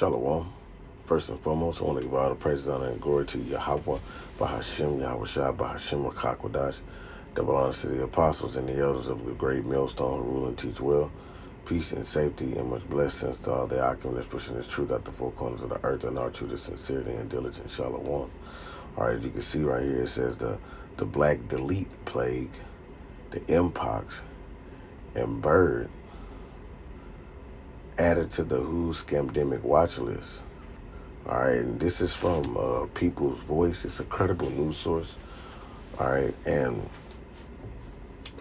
Shalom. First and foremost, I want to give all the praises, honor, and glory to Yahweh, Bahashim, Yahweh Shai, Bahashim, Rakakwadash. Double honors to the apostles and the elders of the great millstone who rule and teach well. Peace and safety and much blessings to all the alchemists pushing this truth out the four corners of the earth and our truth is sincerity and diligence. Shalom. All right, as you can see right here, it says the Black Delete Plague, the Mpox, and Bird added to the WHO scamdemic watch list. All right, and this is from People's Voice. It's a credible news source. All right, and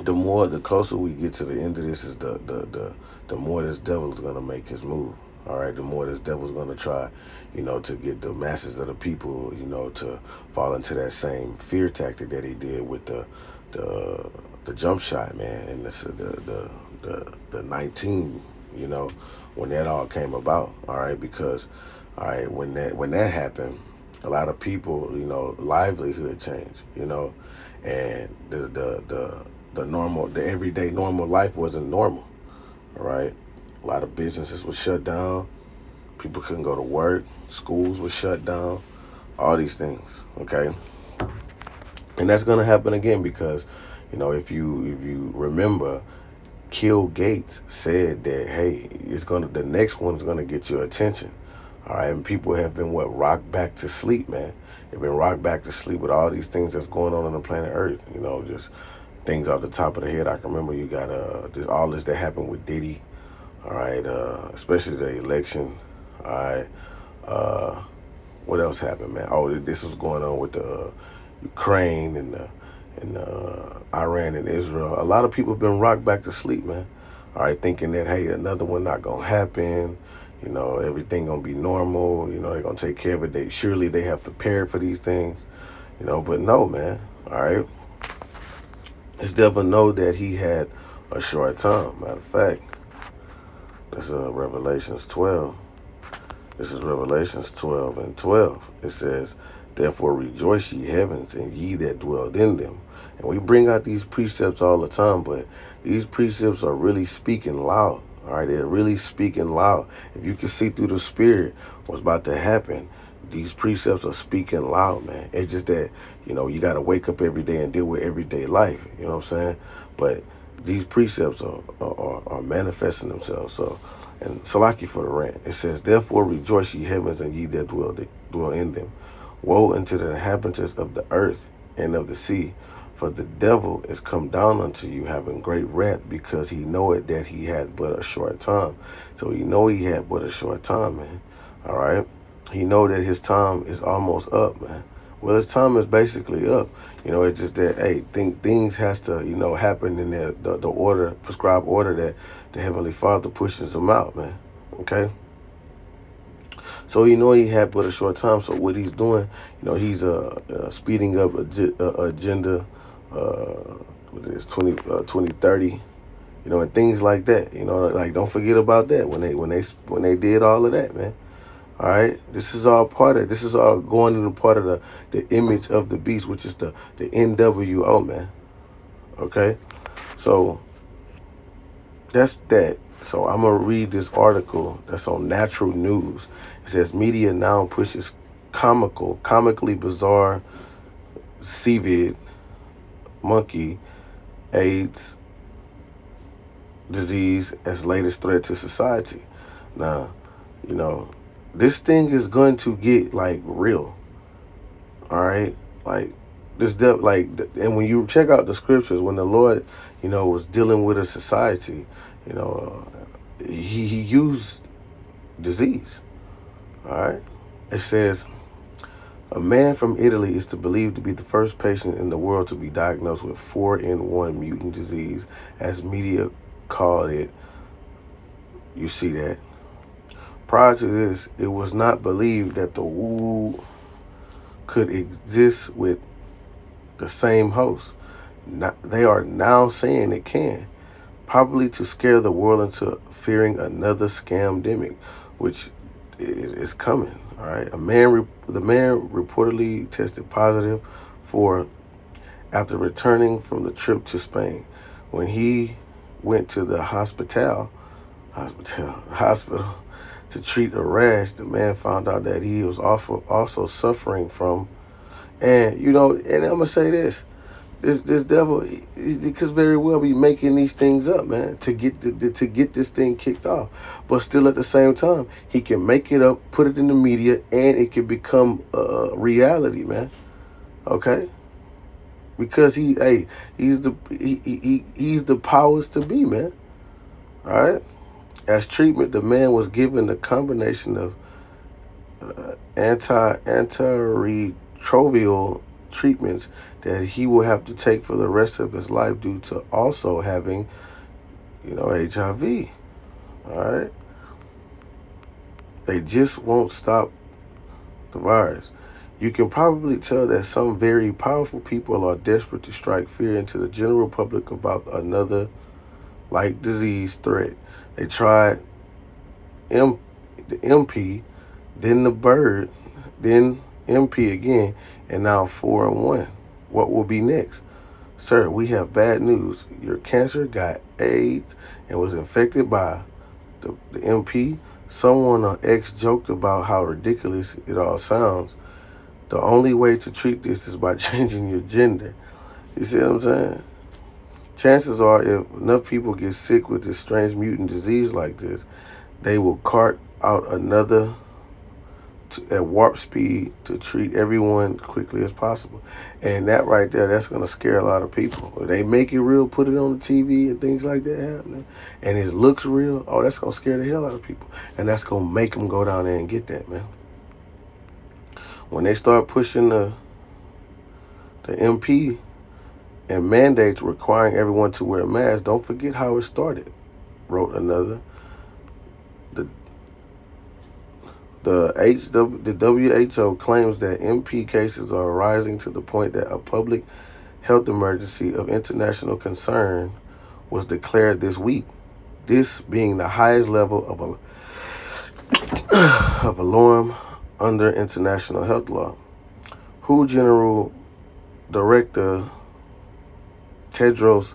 the closer we get to the end of this, is the more this devil is gonna make his move. All right, the more this devil's gonna try, to get the masses of the people, to fall into that same fear tactic that he did with the jump shot, man, and the 19, when that all came about. All right, because when that happened, a lot of people, livelihood changed, and the everyday normal life wasn't normal. All right, a lot of businesses were shut down. People couldn't go to work. Schools were shut down. All these things. Okay, and that's gonna happen again because, if you remember, Kill Gates said that, hey, the next one's gonna get your attention. All right, and people have been rocked back to sleep, man. They've been rocked back to sleep with all these things that's going on the planet Earth. Just things off the top of the head. I can remember you got all this that happened with Diddy. All right, especially the election. All right, what else happened, man? Oh, this was going on with the Ukraine and Iran and Israel. A lot of people have been rocked back to sleep, man. All right, thinking that, hey, another one not gonna happen. Everything gonna be normal. They're gonna take care of it. Surely they have prepared for these things. But no, man. All right, this devil know that he had a short time. Matter of fact, this is Revelations 12. This is Revelations 12 and 12. It says, "Therefore rejoice, ye heavens, and ye that dwell in them." And we bring out these precepts all the time, but these precepts are really speaking loud. All right, they're really speaking loud. If you can see through the spirit what's about to happen, these precepts are speaking loud, man. It's just that, you got to wake up every day and deal with everyday life. You know what I'm saying? But these precepts are manifesting themselves. So, and Salaki for the rant. It says, "Therefore rejoice, ye heavens, and ye that dwell in them. Woe unto the inhabitants of the earth and of the sea, for the devil is come down unto you, having great wrath, because he knoweth that he had but a short time." So he know he had but a short time, man. All right. He know that his time is almost up, man. Well, his time is basically up. It's just that, hey, things has to, happen in the order, prescribed order that the Heavenly Father pushes him out, man. Okay. So he had but a short time. So what he's doing, he's speeding up agenda, what it is, 2030, and things like that. Like, don't forget about that when they did all of that, man. All right, this is all going in the part of the image of the beast, which is the NWO, man. Okay, so that's that. So I'm gonna read this article that's on Natural News. It says, "Media now pushes comically bizarre CVID, monkey, AIDS disease as latest threat to society." Now, this thing is going to get real. All right, and when you check out the scriptures, when the Lord, was dealing with a society, he used disease. All right, it says, "A man from Italy is believed to be the first patient in the world to be diagnosed with 4N1 mutant disease, as media called it." You see that? Prior to this, it was not believed that the Wu could exist with the same host. They are now saying it can, probably to scare the world into fearing another scamdemic, which is coming. All right, the man reportedly tested positive after returning from the trip to Spain. When he went to the hospital, to treat a rash the man found out that he was also suffering from. And and I'm gonna say this devil, he could very well be making these things up, man, to get to get this thing kicked off. But still, at the same time, he can make it up, put it in the media, and it can become a reality, man. Okay, because he's the powers to be, man. All right. As treatment, the man was given a combination of antiretroviral treatments that he will have to take for the rest of his life due to also having, HIV. All right. They just won't stop the virus. You can probably tell that some very powerful people are desperate to strike fear into the general public about another like disease threat. They tried the MP, then the bird, then MP again, and now 4-1. What will be next? Sir, we have bad news. Your cancer got AIDS and was infected by the MP. Someone on X joked about how ridiculous it all sounds. The only way to treat this is by changing your gender. You see what I'm saying? Chances are, if enough people get sick with this strange mutant disease like this, they will cart out another at warp speed to treat everyone quickly as possible. And that right there, that's going to scare a lot of people. If they make it real, put it on the TV and things like that happening, and it looks real, that's going to scare the hell out of people. And that's going to make them go down there and get that, man. When they start pushing the MP and mandates requiring everyone to wear masks, don't forget how it started, wrote another. The WHO claims that MP cases are rising to the point that a public health emergency of international concern was declared this week, this being the highest level of alarm under international health law. WHO General Director Tedros,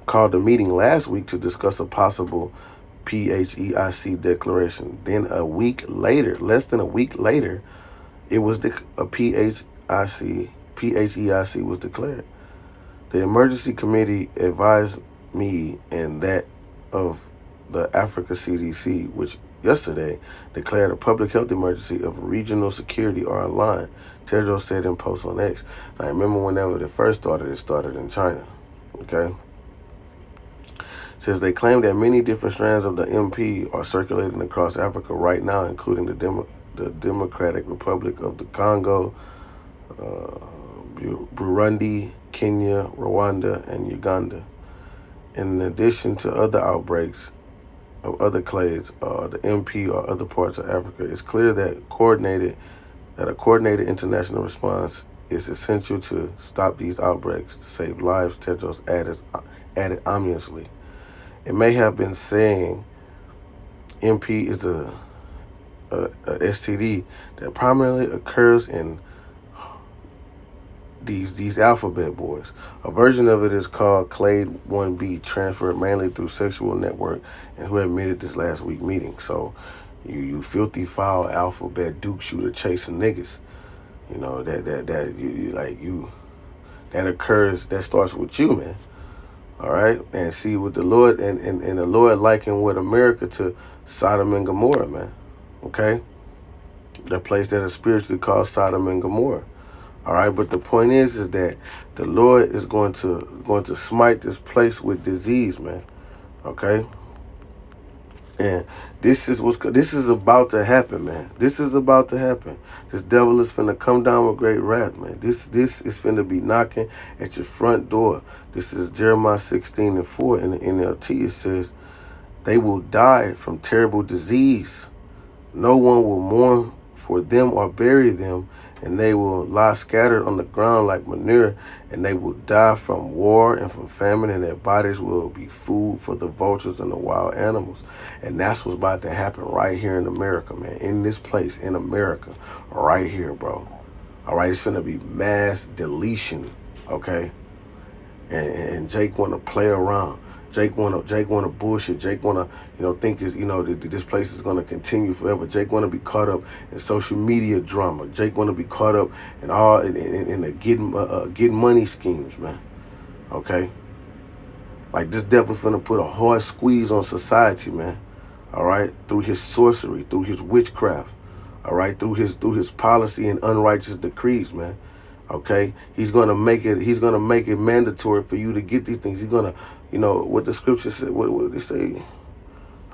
called a meeting last week to discuss a possible PHEIC declaration. Then less than a week later, it was a PHEIC was declared. The emergency committee advised me and that of the Africa CDC, which yesterday declared a public health emergency of regional security are online, Tedros said in post on X. I remember whenever it first started, it started in China. Okay? Says they claim that many different strands of the MP are circulating across Africa right now, including the Democratic Republic of the Congo, Burundi, Kenya, Rwanda, and Uganda. In addition to other outbreaks of other clades, the MP or other parts of Africa, it's clear that a coordinated international response is essential to stop these outbreaks to save lives, Tedros added ominously. It may have been saying MP is a STD that primarily occurs in these alphabet boys. A version of it is called Clade 1B, transferred mainly through sexual network, and who admitted this last week meeting. So you filthy foul alphabet Duke shooter chasing niggas. That occurs, that starts with you, man. All right, and see with the Lord and the Lord likened with America to Sodom and Gomorrah, man. Okay, the place that is spiritually called Sodom and Gomorrah. All right, but the point is that the Lord is going to smite this place with disease, man. Okay, and this is about to happen, man. This is about to happen. This devil is finna come down with great wrath, man. This is finna be knocking at your front door. This is Jeremiah 16:4 in the NLT. It says, "They will die from terrible disease. No one will mourn for them or bury them, and they will lie scattered on the ground like manure, and they will die from war and from famine, and their bodies will be food for the vultures and the wild animals." And that's what's about to happen right here in America, man. In this place, in America, right here, bro. All right, it's gonna be mass deletion, okay? And Jake want to play around. Jake wanna bullshit. Jake wanna, think is, that this place is gonna continue forever. Jake wanna be caught up in social media drama. Jake wanna be caught up in the getting money schemes, man. Okay, like this devil finna put a hard squeeze on society, man. All right, through his sorcery, through his witchcraft. All right, through his policy and unrighteous decrees, man. Okay, he's gonna make it mandatory for you to get these things. He's gonna, what the scripture said. What did they say?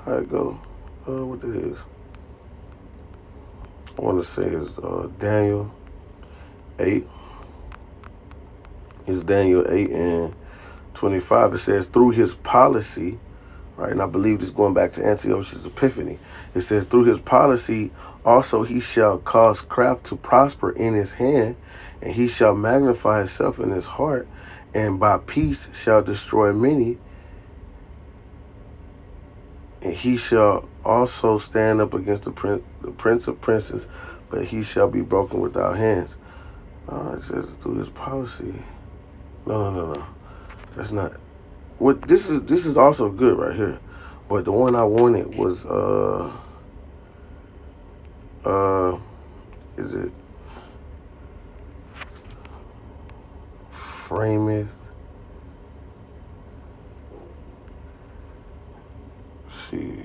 How it go? What it is? I want to say is Daniel 8. It's Daniel 8:25. It says through his policy, right? And I believe this going back to Antiochus Epiphanes. It says through his policy also he shall cause craft to prosper in his hand, and he shall magnify himself in his heart, and by peace shall destroy many. And he shall also stand up against the prince of princes, but he shall be broken without hands. It says through his policy. No. That's not. What this is also good right here. But the one I wanted was is it frameth? See.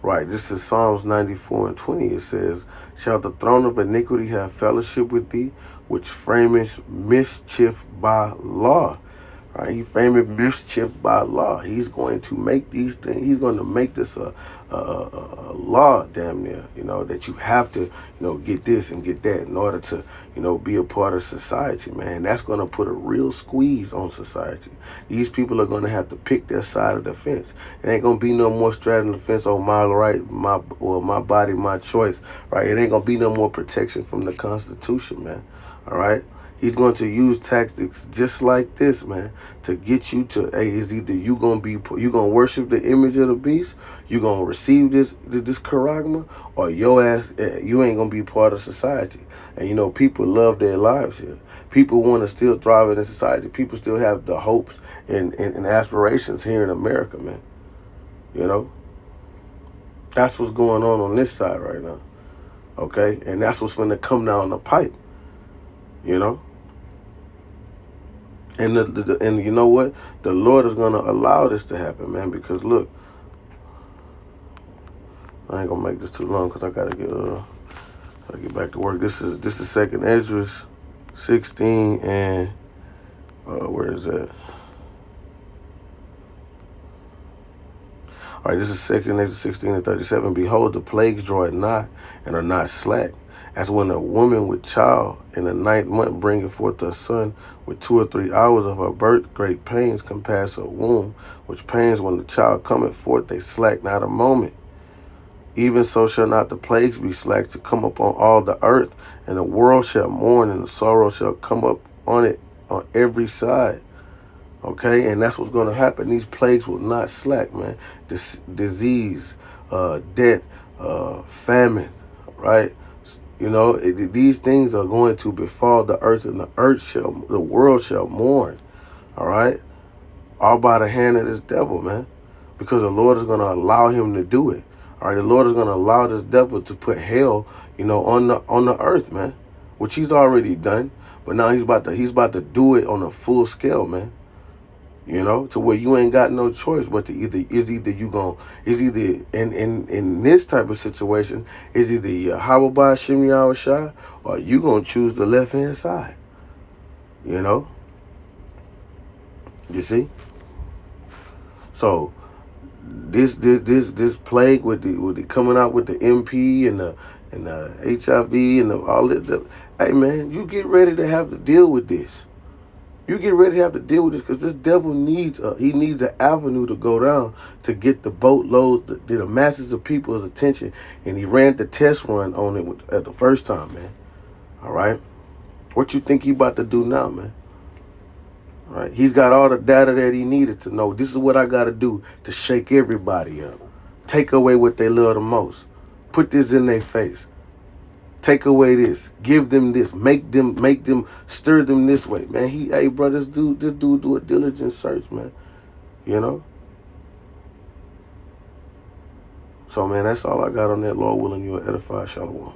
Right, this is Psalms 94:20. It says, shall the throne of iniquity have fellowship with thee, which framest mischief by law? Right, he frameth mischief by law. He's going to make these things. He's going to make this a law, damn near. That you have to, get this and get that in order to, be a part of society, man. That's going to put a real squeeze on society. These people are going to have to pick their side of the fence. It ain't going to be no more straddling the fence on my right, my body, my choice. Right, it ain't going to be no more protection from the Constitution, man. All right. He's going to use tactics just like this, man, to get you to, hey, is either you gonna worship the image of the beast, you gonna receive this charagma, or your ass, you ain't gonna be part of society. And people love their lives here. People want to still thrive in society. People still have the hopes and aspirations here in America, man. That's what's going on this side right now. Okay, and that's what's gonna come down the pipe. And and you know what? The Lord is gonna allow this to happen, man. Because look, I ain't gonna make this too long because I gotta get back to work. This is Second Ezra 16 and where is that? All right, this is Second Ezra 16:37. Behold, the plagues draw not and are not slack, as when a woman with child in the 9th month bringeth forth a son, with 2 or 3 hours of her birth, great pains compass her womb, which pains when the child cometh forth, they slack not a moment. Even so shall not the plagues be slack to come upon all the earth, and the world shall mourn, and the sorrow shall come up on it on every side. Okay, and that's what's going to happen. These plagues will not slack, man. Disease, death, famine, right? These things are going to befall the earth, and the world shall mourn. All right, all by the hand of this devil, man, because the Lord is going to allow him to do it. All right, the Lord is going to allow this devil to put hell, on the earth, man, which he's already done, but now he's about to do it on a full scale, man. To where you ain't got no choice but to either in this type of situation, is either Yahweh Shem Yahushua, or you gonna choose the left hand side. You see? So this plague with the coming out with the MP and the HIV and all that. Hey man, you get ready to have to deal with this. You get ready to have to deal with this, because this devil needs an avenue to go down to get the boatload, the masses of people's attention. And he ran the test run on it at the first time, man. All right? What you think he about to do now, man? All right? He's got all the data that he needed to know. This is what I got to do to shake everybody up. Take away what they love the most. Put this in their face. Take away this. Give them this. Make them, stir them this way. Man, hey, bro, this dude do a diligent search, man. You know? So, man, that's all I got on that. Lord willing, you'll edify. Shalom.